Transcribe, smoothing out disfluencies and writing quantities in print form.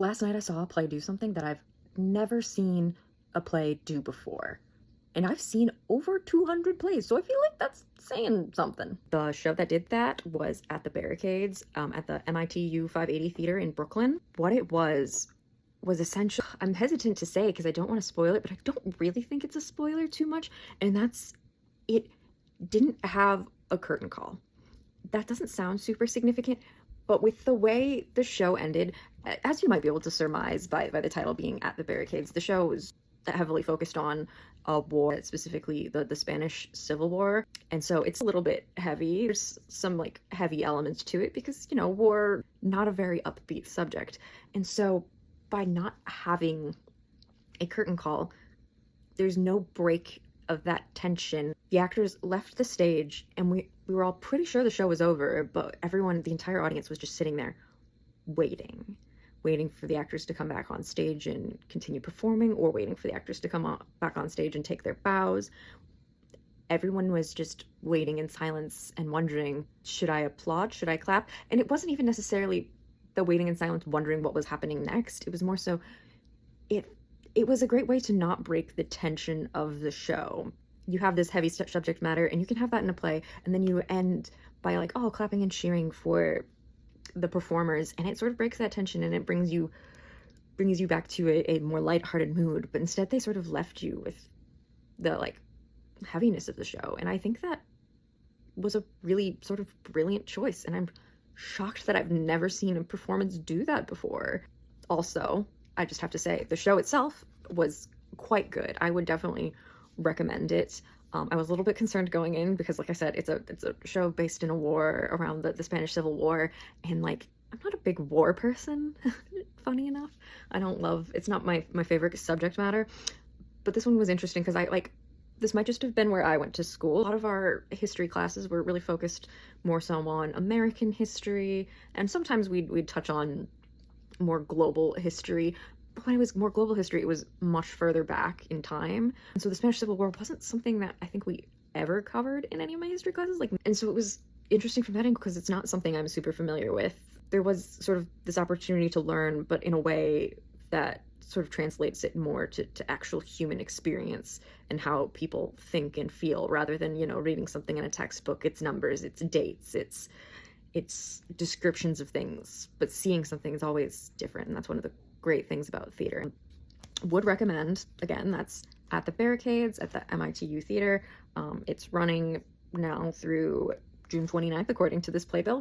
Last night I saw a play do something that I've never seen a play do before. And I've seen over 200 plays, so I feel like that's saying something. The show that did that was at the Barricades, at the MITU580 Theatre in Brooklyn. What it was essentially, I'm hesitant to say because I don't want to spoil it, but I don't really think it's a spoiler too much, and that's, it didn't have a curtain call. That doesn't sound super significant, but with the way the show ended, as you might be able to surmise by the title being At the Barricades, the show was heavily focused on a war, specifically the Spanish Civil War. And so it's a little bit heavy. There's some like heavy elements to it because, you know, war, not a very upbeat subject. And so by not having a curtain call, there's no break of that tension. The actors left the stage and we were all pretty sure the show was over, but everyone, the entire audience was just sitting there waiting for the actors to come back on stage and continue performing, or waiting for the actors to come back on stage and take their bows. Everyone was just waiting in silence and wondering, should I applaud? Should I clap? And it wasn't even necessarily the waiting in silence wondering what was happening next. It was more so, it was a great way to not break the tension of the show. You have this heavy subject matter and you can have that in a play, and then you end by like, oh, clapping and cheering for the performers, and it sort of breaks that tension and it brings you back to a more lighthearted mood. But instead they sort of left you with the like heaviness of the show, and I think that was a really sort of brilliant choice, and I'm shocked that I've never seen a performance do that before. Also, I just have to say the show itself was quite good. I would definitely recommend it. I was a little bit concerned going in because, like I said, it's a show based in a war around the Spanish Civil War, and like, I'm not a big war person, funny enough. It's not my favorite subject matter, but this one was interesting because this might just have been where I went to school. A lot of our history classes were really focused more so on American history, and sometimes we'd touch on more global history. But when it was more global history, it was much further back in time. And so the Spanish Civil War wasn't something that I think we ever covered in any of my history classes. And so it was interesting from that end because it's not something I'm super familiar with. There was sort of this opportunity to learn, but in a way that sort of translates it more to actual human experience and how people think and feel, rather than, you know, reading something in a textbook. It's numbers, it's dates, it's descriptions of things, but seeing something is always different, and that's one of the great things about theater. Would recommend, again, that's At the Barricades at the MITU Theater. It's running now through June 29th according to this playbill.